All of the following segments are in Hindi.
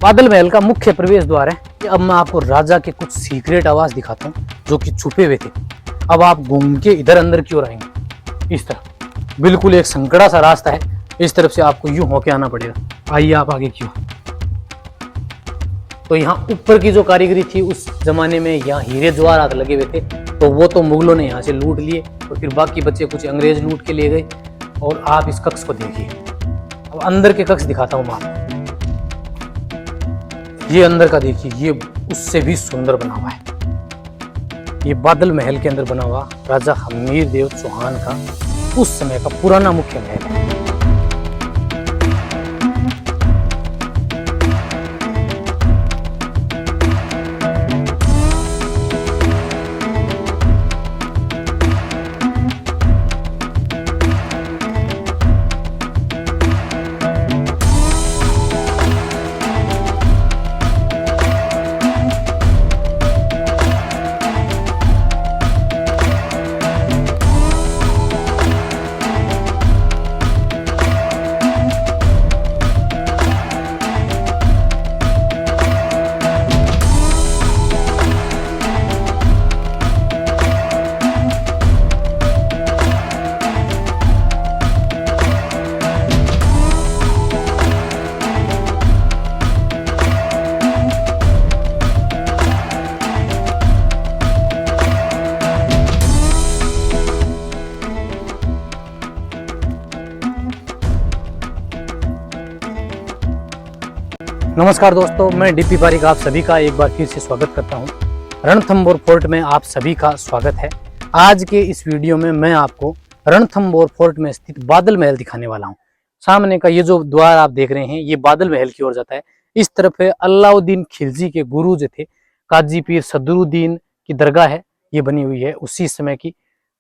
बादल महल का मुख्य प्रवेश द्वार है। अब मैं आपको राजा के कुछ सीक्रेट आवास दिखाता हूँ जो कि छुपे हुए थे। अब आप घूम के इधर अंदर की ओर आएंगे। इस तरह बिल्कुल एक संकड़ा सा रास्ता है, इस तरफ से आपको यूं होके आना पड़ेगा। आइए आप आगे की ओर। तो यहाँ ऊपर की जो कारीगरी थी उस जमाने में यहाँ हीरे जवाहरात लगे हुए थे, तो वो तो मुगलों ने यहाँ से लूट लिए और फिर बाकी बच्चे कुछ अंग्रेज लूट के ले गए। और आप इस कक्ष को देखिए। अब अंदर के कक्ष दिखाता हूँ मैं आपको। ये अंदर का देखिए, ये उससे भी सुंदर बना हुआ है। ये बादल महल के अंदर बना हुआ राजा हमीर देव चौहान का उस समय का पुराना मुख्य महल है। नमस्कार दोस्तों, मैं डीपी पारिक आप सभी का एक बार फिर से स्वागत करता हूं। रणथंभौर फोर्ट में आप सभी का स्वागत है। आज के इस वीडियो में मैं आपको रणथंभौर फोर्ट में स्थित बादल महल दिखाने वाला हूं। सामने का ये जो द्वार आप देख रहे हैं, ये बादल महल की ओर जाता है। इस तरफ है अलाउद्दीन खिलजी के गुरु जो थे काजी पीर सदरुद्दीन की दरगाह है, ये बनी हुई है। उसी समय की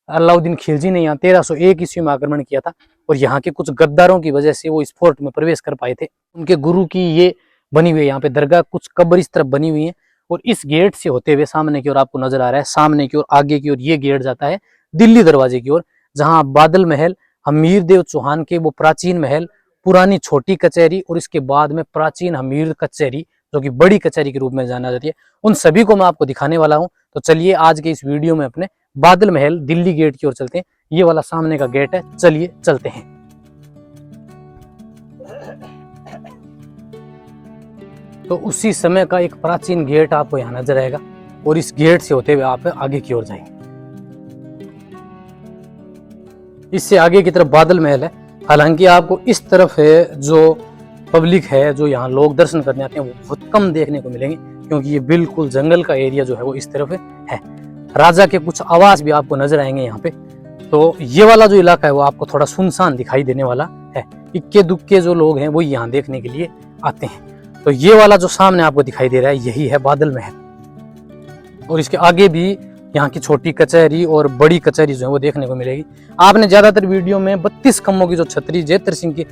अलाउद्दीन खिलजी ने यहाँ 1301 ईस्वी में आक्रमण किया था और यहाँ के कुछ गद्दारों की वजह से वो इस फोर्ट में प्रवेश कर पाए थे। उनके गुरु की ये बनी हुई है यहाँ पे दरगाह, कुछ कब्र इस तरफ बनी हुई है। और इस गेट से होते हुए सामने की ओर आपको नजर आ रहा है, सामने की ओर आगे की ओर ये गेट जाता है दिल्ली दरवाजे की ओर, जहाँ बादल महल हमीर देव चौहान के वो प्राचीन महल, पुरानी छोटी कचहरी और इसके बाद में प्राचीन हमीर कचहरी जो कि बड़ी कचहरी के रूप में जाना जाती है, उन सभी को मैं आपको दिखाने वाला हूँ। तो चलिए आज के इस वीडियो में अपने बादल महल दिल्ली गेट की ओर चलते हैं। ये वाला सामने का गेट है, चलिए चलते हैं। तो उसी समय का एक प्राचीन गेट आपको यहाँ नजर आएगा और इस गेट से होते हुए आप आगे की ओर जाएंगे। इससे आगे की तरफ बादल महल है। हालांकि आपको इस तरफ है जो पब्लिक है, जो यहाँ लोग दर्शन करने आते हैं, वो बहुत कम देखने को मिलेंगे क्योंकि ये बिल्कुल जंगल का एरिया जो है वो इस तरफ है। राजा के कुछ आवास भी आपको नजर आएंगे यहाँ पे। तो ये वाला जो इलाका है वो आपको थोड़ा सुनसान दिखाई देने वाला है। इक्के दुक्के जो लोग हैं वो यहाँ देखने के लिए आते हैं। तो ये वाला जो सामने आपको दिखाई दे रहा है यही है बादल महल। और इसके आगे भी यहाँ की छोटी कचहरी और बड़ी कचहरी जो है वो देखने को मिलेगी। आपने ज्यादातर वीडियो में 32 खम्भों की जो छतरी जयतर सिंह की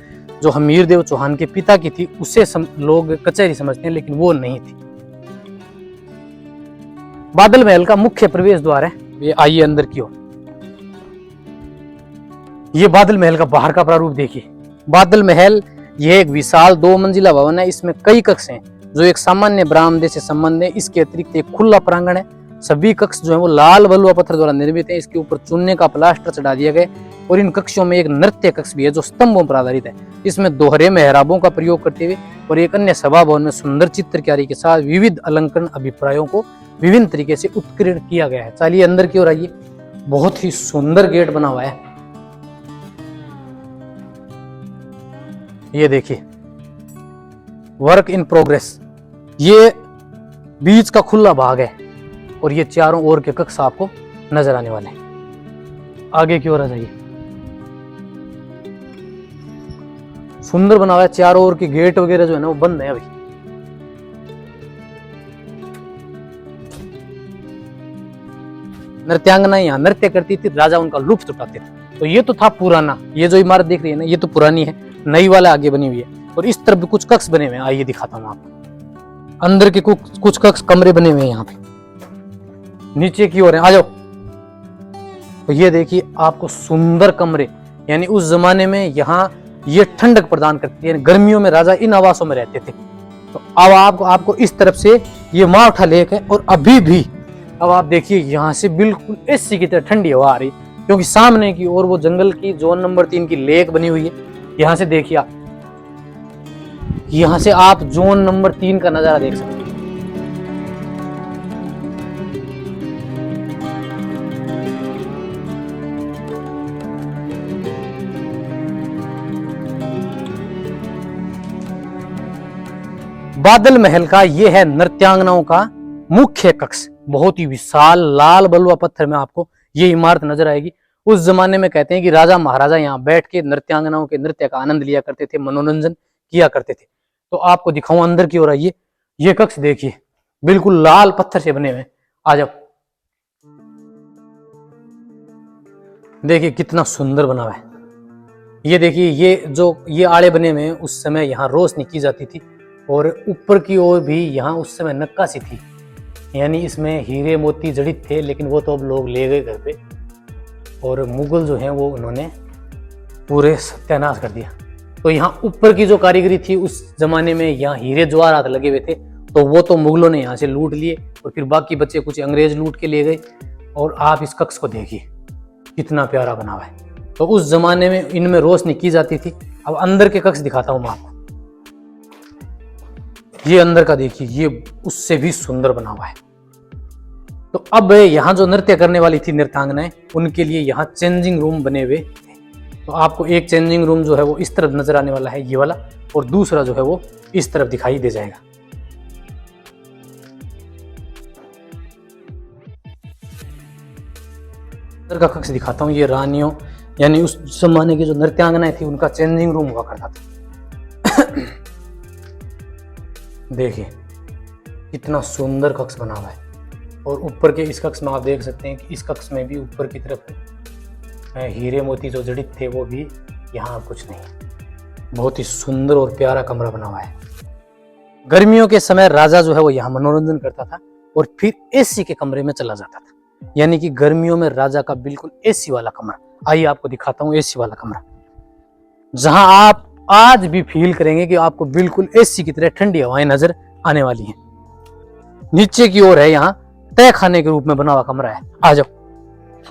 जो हमीर देव चौहान के पिता की थी उसे लोग कचहरी समझते हैं, लेकिन वो नहीं थी। बादल महल का मुख्य प्रवेश द्वार है, ये आइए अंदर की ओर। ये बादल महल का बाहर का प्रारूप देखिए। बादल महल यह एक विशाल 2 मंजिला भवन है। इसमें कई कक्ष हैं जो एक सामान्य बरामदे से संबंध है। इसके अतिरिक्त एक खुला प्रांगण है। सभी कक्ष जो है वो लाल बलुआ पत्थर द्वारा निर्मित है। इसके ऊपर चूने का प्लास्टर चढ़ा दिया गया और इन कक्षों में एक नृत्य कक्ष भी है जो स्तंभों पर आधारित है। इसमें दोहरे मेहराबों का प्रयोग करते हुए और एक अन्य सभा भवन में सुंदर चित्रकारी के साथ विविध अलंकरण अभिप्रायों को विभिन्न तरीके से उत्कीर्ण किया गया है। चलिए अंदर की ओर आइए। बहुत ही सुंदर गेट बना हुआ है। ये देखिए, वर्क इन प्रोग्रेस। ये बीच का खुला भाग है और ये चारों ओर के कक्ष आपको नजर आने वाले हैं। आगे की ओर आ जाइए। सुंदर बना हुआ है। चारों ओर के गेट वगैरह जो है ना वो बंद है अभी। नृत्यांगना यहाँ नृत्य करती थी, राजा उनका लुत्फ उठाते थे। तो ये तो था पुराना। ये जो इमारत देख रही है ना, ये तो पुरानी है। नई वाला आगे बनी हुई है और इस तरफ भी कुछ कक्ष बने हुए हैं। आइए दिखाता हूँ आपको। अंदर के कुछ कक्ष कमरे बने हुए हैं यहाँ पे। नीचे की ओर है, आ जाओ। तो ये देखिए आपको सुंदर कमरे, यानी उस जमाने में यहाँ ये ठंडक प्रदान करती है। गर्मियों में राजा इन आवासों में रहते थे। तो अब आपको इस तरफ से ये मावठा लेक है, और अभी भी अब आप देखिए यहाँ से बिल्कुल एसी की तरह ठंडी हवा आ रही, क्योंकि सामने की ओर वो जंगल की जोन नंबर 3 की लेक बनी हुई है। यहाँ से देखिए आप, यहाँ से आप जोन नंबर 3 का नजारा देख सकते हैं। बादल महल का ये है नृत्यांगनाओं का मुख्य कक्ष। बहुत ही विशाल लाल बलुआ पत्थर में आपको ये इमारत नजर आएगी। उस जमाने में कहते हैं कि राजा महाराजा यहाँ बैठ के नृत्यांगनाओं के नृत्य का आनंद लिया करते थे, मनोरंजन किया करते थे। तो आपको दिखाऊं अंदर की ओर आइए, ये कक्ष देखिए बिल्कुल लाल पत्थर से बने हुए। आ जाओ, देखिए कितना सुंदर बना हुआ है। ये देखिए ये आड़े बने हुए हैं, उस समय यहाँ रोशनी की जाती थी, और ऊपर की ओर भी यहाँ उस समय नक्काशी थी, यानी इसमें हीरे मोती जड़ित थे, लेकिन वो तो अब लोग ले गए घर पे, और मुगल जो हैं वो उन्होंने पूरे सत्यानाश कर दिया। तो यहाँ ऊपर की जो कारीगरी थी उस जमाने में, यहाँ हीरे जवाहरात लगे हुए थे, तो वो तो मुगलों ने यहाँ से लूट लिए, और फिर बाकी बच्चे कुछ अंग्रेज लूट के ले गए। और आप इस कक्ष को देखिए कितना प्यारा बना हुआ है। तो उस जमाने में इनमें रोशनी की जाती थी। अब अंदर के कक्ष दिखाता हूँ मैं आपको। ये अंदर का देखिए, ये उससे भी सुंदर बना हुआ है। तो अब यहाँ जो नृत्य करने वाली थी नृत्यांगनाएं, उनके लिए यहाँ चेंजिंग रूम बने हुए थे। तो आपको एक चेंजिंग रूम जो है वो इस तरफ नजर आने वाला है, ये वाला, और दूसरा जो है वो इस तरफ दिखाई दे जाएगा। अंदर का कक्ष दिखाता हूँ। ये रानियों यानी उस जमाने की जो नृत्यांगनाएं थी उनका चेंजिंग रूम हुआ करता था। देखिए कितना सुंदर कक्ष बना हुआ है। और ऊपर के इस कक्ष में आप देख सकते हैं कि इस कक्ष में भी ऊपर की तरफ हीरे मोती जो जड़ित थे वो भी, यहाँ कुछ नहीं। बहुत ही सुंदर और प्यारा कमरा बना हुआ है। गर्मियों के समय राजा जो है वो यहाँ मनोरंजन करता था और फिर एसी के कमरे में चला जाता था, यानी कि गर्मियों में राजा का बिल्कुल एसी वाला कमरा। आइए आपको दिखाता हूँ एसी वाला कमरा, जहां आप आज भी फील करेंगे कि आपको बिल्कुल एसी की तरह ठंडी हवाएं नजर आने वाली हैं। नीचे की ओर है यहाँ तय खाने के रूप में बना हुआ कमरा है। आ जाओ,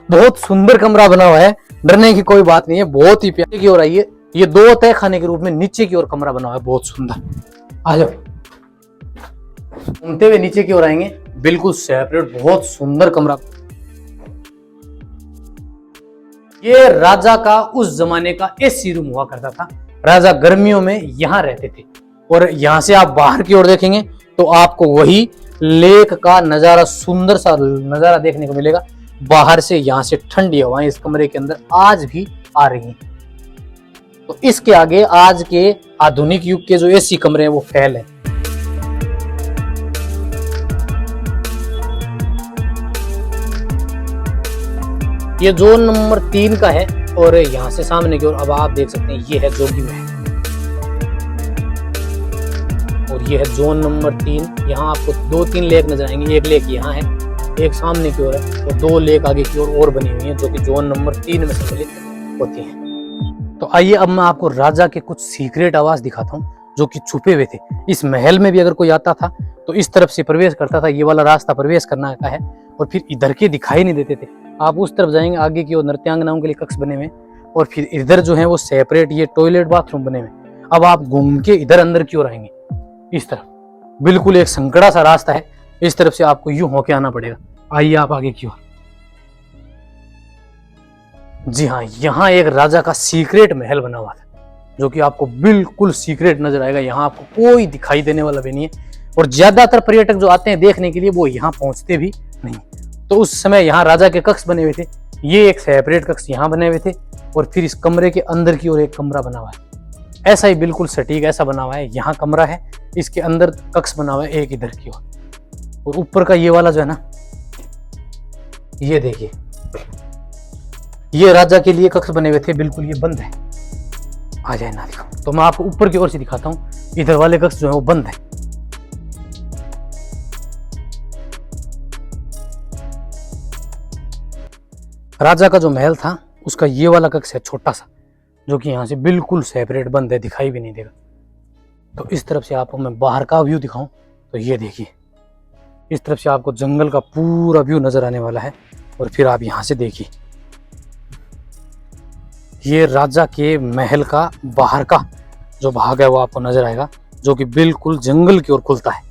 बहुत सुंदर कमरा बना हुआ है, डरने की कोई बात नहीं है, बहुत ही प्यारे की ओर आइए। ये 2 तय खाने के रूप में नीचे की ओर कमरा बना हुआ है, बहुत सुंदर। आ जाओ, घूमते हुए नीचे की ओर आएंगे, बिल्कुल सेपरेट बहुत सुंदर कमरा। ये राजा का उस जमाने का एसी रूम हुआ करता था। राजा गर्मियों में यहाँ रहते थे। और यहाँ से आप बाहर की ओर देखेंगे तो आपको वही लेक का नजारा, सुंदर सा नजारा देखने को मिलेगा। बाहर से यहाँ से ठंडी हवाएं इस कमरे के अंदर आज भी आ रही हैं। तो इसके आगे आज के आधुनिक युग के जो एसी कमरे हैं वो फेल है। ये जोन नंबर 3 का है और यहाँ से सामने की ओर अब आप देख सकते हैं ये है जोगी महल, और ये है जोन नंबर 3। यहाँ आपको 2-3 लेक नजर आएंगे। एक लेक यहाँ है, एक सामने की ओर है, और 2 लेक आगे की ओर और बनी हुई हैं जो कि जोन नंबर 3 में सम्मिलित होती हैं। तो आइए अब मैं आपको राजा के कुछ सीक्रेट आवास दिखाता हूँ जो कि छुपे हुए थे। इस महल में भी अगर कोई आता था तो इस तरफ से प्रवेश करता था, ये वाला रास्ता प्रवेश करना का है, और फिर इधर के दिखाई नहीं देते थे। आप उस तरफ जाएंगे, आगे की ओर नृत्यांगनाओं के लिए कक्ष बने हुए, और फिर इधर जो है वो सेपरेट ये टॉयलेट बाथरूम बने हुए। अब आप घूम के इधर अंदर की ओर आएंगे, इस तरफ बिल्कुल एक संकड़ा सा रास्ता है, इस तरफ से आपको यूं होके आना पड़ेगा। आइए आप आगे की ओर। जी हाँ, यहाँ एक राजा का सीक्रेट महल बना हुआ था जो कि आपको बिल्कुल सीक्रेट नजर आएगा। यहाँ आपको कोई दिखाई देने वाला भी नहीं है, और ज्यादातर पर्यटक जो आते हैं देखने के लिए वो यहाँ पहुंचते भी नहीं। तो उस समय यहाँ राजा के कक्ष बने हुए थे। ये एक सेपरेट कक्ष यहाँ बने हुए थे, और फिर इस कमरे के अंदर की ओर एक कमरा बना हुआ है। ऐसा ही बिल्कुल सटीक ऐसा बना हुआ है। यहाँ कमरा है, इसके अंदर कक्ष बना हुआ है एक इधर की ओर, और ऊपर का ये वाला जो है ना, ये देखिए ये राजा के लिए कक्ष बने हुए थे, बिल्कुल ये बंद है। आ जाए ना दिखाऊं तो मैं आपको ऊपर की ओर से दिखाता हूँ। इधर वाले कक्ष जो है वो बंद है। राजा का जो महल था उसका ये वाला कक्ष है छोटा सा, जो कि यहाँ से बिल्कुल सेपरेट बंद है, दिखाई भी नहीं देगा। तो इस तरफ से आपको मैं बाहर का व्यू दिखाऊं तो ये देखिए, इस तरफ से आपको जंगल का पूरा व्यू नजर आने वाला है। और फिर आप यहाँ से देखिए, ये राजा के महल का बाहर का जो भाग है वो आपको नजर आएगा, जो कि बिल्कुल जंगल की ओर खुलता है।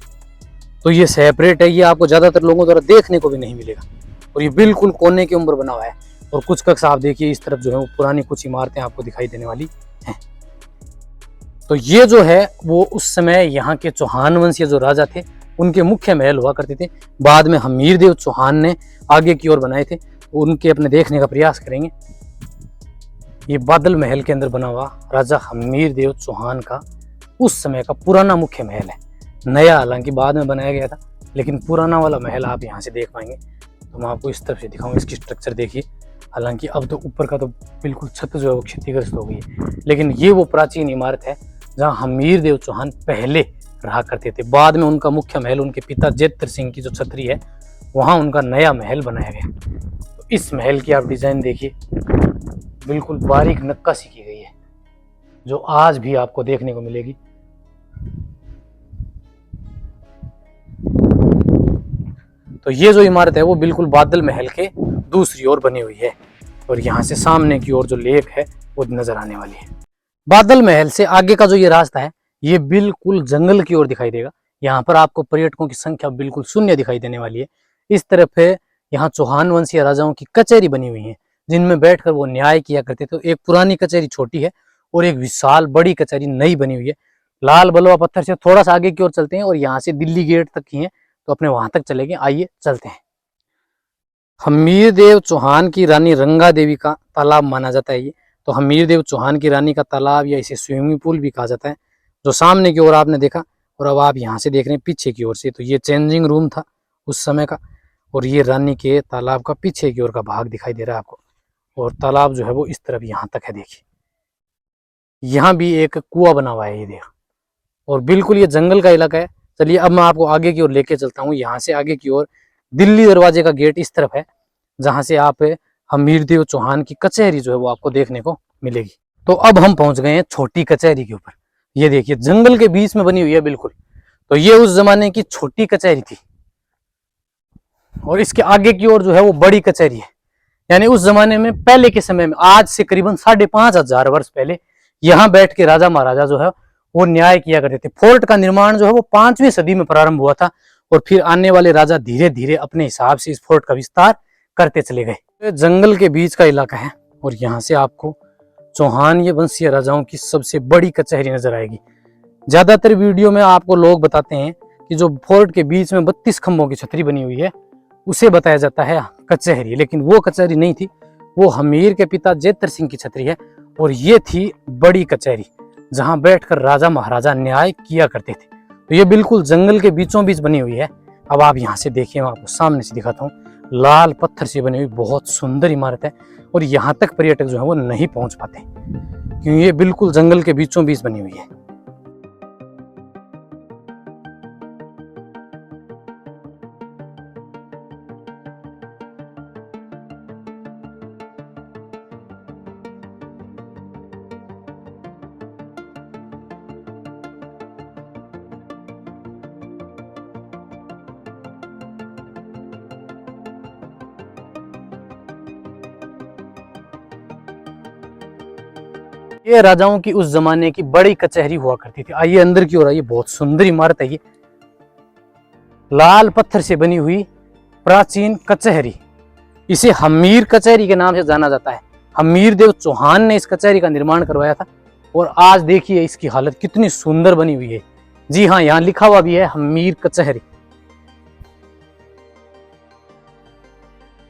तो ये सेपरेट है, ये आपको ज्यादातर लोगों द्वारा देखने को भी नहीं मिलेगा। और ये बिल्कुल कोने के ऊपर बना हुआ है। और कुछ कक्ष आप देखिए इस तरफ जो है वो पुरानी कुछ इमारतें आपको दिखाई देने वाली हैं। तो ये जो है वो उस समय यहाँ के चौहान वंशीय जो राजा थे उनके मुख्य महल हुआ करते थे। बाद में हमीरदेव चौहान ने आगे की ओर बनाए थे, तो उनके अपने देखने का प्रयास करेंगे। ये बादल महल के अंदर बना हुआ राजा हमीरदेव चौहान का उस समय का पुराना मुख्य महल है। नया हालांकि बाद में बनाया गया था, लेकिन पुराना वाला महल आप यहाँ से देख पाएंगे। तो मैं आपको इस तरफ से दिखाऊंगा, इसकी स्ट्रक्चर देखिए। हालांकि अब तो ऊपर का तो बिल्कुल छत जो है वो क्षतिग्रस्त हो गई है, लेकिन ये वो प्राचीन इमारत है जहाँ हमीरदेव चौहान पहले रहा करते थे। बाद में उनका मुख्य महल उनके पिता जेतर सिंह की जो छतरी है वहाँ उनका नया महल बनाया गया। तो इस महल की आप डिजाइन देखिए, बिल्कुल बारीक नक्काशी की गई है, जो आज भी आपको देखने को मिलेगी। तो ये जो इमारत है वो बिल्कुल बादल महल के दूसरी ओर बनी हुई है। और यहाँ से सामने की ओर जो लेक है वो नजर आने वाली है। बादल महल से आगे का जो ये रास्ता है ये बिल्कुल जंगल की ओर दिखाई देगा। यहाँ पर आपको पर्यटकों की संख्या बिल्कुल शून्य दिखाई देने वाली है। इस तरफ है यहाँ चौहान वंशीय राजाओं की कचहरी बनी हुई है, जिनमें बैठकर वो न्याय किया करते थे। एक पुरानी कचहरी छोटी है और एक विशाल बड़ी कचहरी नई बनी हुई है। लाल बलुआ पत्थर से थोड़ा सा आगे की ओर चलते हैं और यहाँ से दिल्ली गेट तक ही है, तो अपने वहां तक चलेंगे। आइए चलते हैं। हमीरदेव चौहान की रानी रंगा देवी का तालाब माना जाता है ये। तो हमीरदेव चौहान की रानी का तालाब या इसे स्विमिंग पूल भी कहा जाता है, जो सामने की ओर आपने देखा। और अब आप यहाँ से देख रहे हैं पीछे की ओर से, तो ये चेंजिंग रूम था उस समय का। और ये रानी के तालाब का पीछे की ओर का भाग दिखाई दे रहा है आपको। और तालाब जो है वो इस तरफ यहाँ तक है, देखिए। यहाँ भी एक कुआं बना हुआ है, ये देखो। और बिल्कुल ये जंगल का इलाका है। चलिए अब मैं आपको आगे की ओर लेके चलता हूँ। यहाँ से आगे की ओर दिल्ली दरवाजे का गेट इस तरफ है, जहाँ से आप हमीरदेव चौहान की कचहरी जो है वो आपको देखने को मिलेगी। तो अब हम पहुंच गए हैं छोटी कचहरी के ऊपर। ये देखिए जंगल के बीच में बनी हुई है बिल्कुल। तो ये उस जमाने की छोटी कचहरी थी। और इसके आगे की ओर जो है वो बड़ी कचहरी है। यानी उस जमाने में, पहले के समय में, आज से करीबन 5,500 वर्ष पहले यहाँ बैठ के राजा महाराजा जो है वो न्याय किया करते थे। फोर्ट का निर्माण जो है वो 5वीं सदी में प्रारंभ हुआ था। और फिर आने वाले राजा धीरे धीरे अपने हिसाब से इस फोर्ट का विस्तार करते चले गए। जंगल के बीच का इलाका है और यहाँ से आपको चौहान ये वंशीय राजाओं की सबसे बड़ी कचहरी नजर आएगी। ज्यादातर वीडियो में आपको लोग बताते हैं कि जो फोर्ट के बीच में 32 खंभों की छतरी बनी हुई है उसे बताया जाता है कचहरी, लेकिन वो कचहरी नहीं थी, वो हमीर के पिता जेतर सिंह की छतरी है। और ये थी बड़ी कचहरी, जहां बैठकर राजा महाराजा न्याय किया करते थे। तो ये बिल्कुल जंगल के बीचों बीच बनी हुई है। अब आप यहाँ से देखिए, मैं आपको सामने से दिखाता हूँ। लाल पत्थर से बनी हुई बहुत सुंदर इमारत है। और यहाँ तक पर्यटक जो है वो नहीं पहुंच पाते, क्योंकि ये बिल्कुल जंगल के बीचों बीच बनी हुई है। ये राजाओं की उस जमाने की बड़ी कचहरी हुआ करती थी। आइए अंदर की ओर आइए, बहुत सुंदर इमारत है ये। लाल पत्थर से बनी हुई प्राचीन कचहरी, इसे हमीर कचहरी के नाम से जाना जाता है। हमीरदेव चौहान ने इस कचहरी का निर्माण करवाया था। और आज देखिए इसकी हालत कितनी सुंदर बनी हुई है। जी हाँ, यहाँ लिखा हुआ भी है हमीर कचहरी।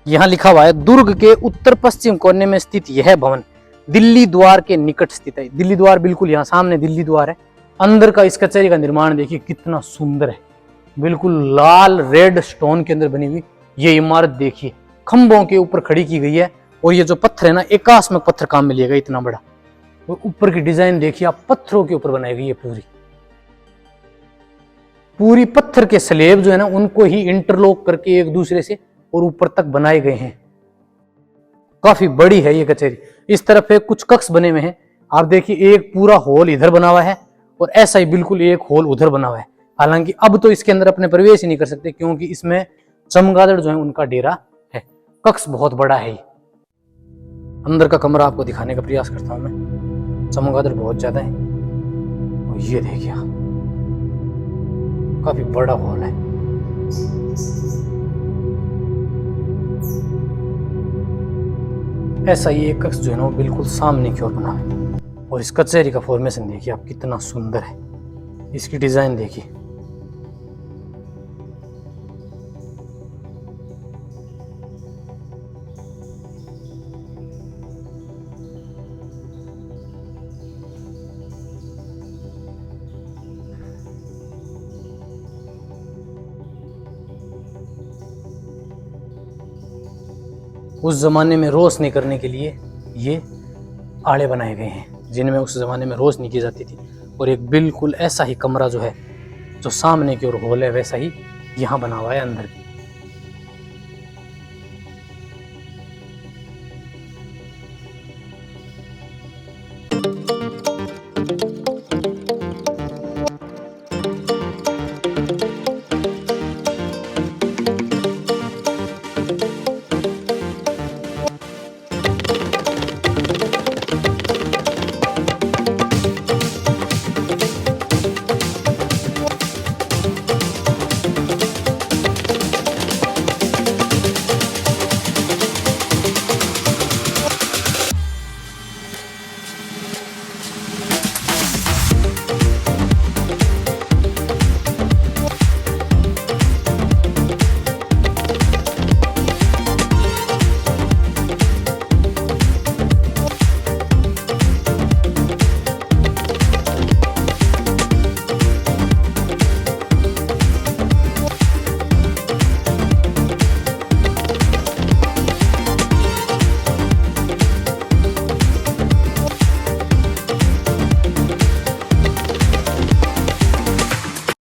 यहाँ लिखा हुआ है, दुर्ग के उत्तर पश्चिम कोने में स्थित यह भवन दिल्ली द्वार के निकट स्थित है। दिल्ली द्वार बिल्कुल यहाँ सामने दिल्ली द्वार है। अंदर का इस कचहरी का निर्माण देखिए कितना सुंदर है। बिल्कुल लाल रेड स्टोन के अंदर बनी हुई ये इमारत देखिए, खंभों के ऊपर खड़ी की गई है। और ये जो पत्थर है ना, एकास्मक पत्थर काम में लिया गया, इतना बड़ा। और ऊपर की डिजाइन देखिए आप, पत्थरों के ऊपर बनाई गई है। पूरी पत्थर के स्लेब जो है ना, उनको ही इंटरलॉक करके एक दूसरे से और ऊपर तक बनाए गए हैं। काफी बड़ी है ये कचहरी। इस तरफ कुछ कक्ष बने हुए हैं। आप देखिए, एक पूरा हॉल इधर बना हुआ है और ऐसा ही बिल्कुल एक होल उधर बना हुआ है। हालांकि अब तो इसके अंदर अपने प्रवेश ही नहीं कर सकते क्योंकि इसमें चमगादड़ जो है उनका डेरा है। कक्ष बहुत बड़ा है। अंदर का कमरा आपको दिखाने का प्रयास करता हूं मैं। चमगादड़ बहुत ज्यादा है। और ये देखिए काफी बड़ा हॉल है। ऐसा ही एक कक्ष जो है ना वो बिल्कुल सामने की ओर बना है। और इस कचहरी का फॉर्मेशन देखिए आप कितना सुंदर है। इसकी डिजाइन देखिए। उस जमाने में रोशनी करने के लिए ये आड़े बनाए गए हैं जिनमें उस जमाने में रोशनी की जाती थी। और एक बिल्कुल ऐसा ही कमरा जो है जो सामने की ओर हॉल है वैसा ही यहाँ बना हुआ है अंदर की।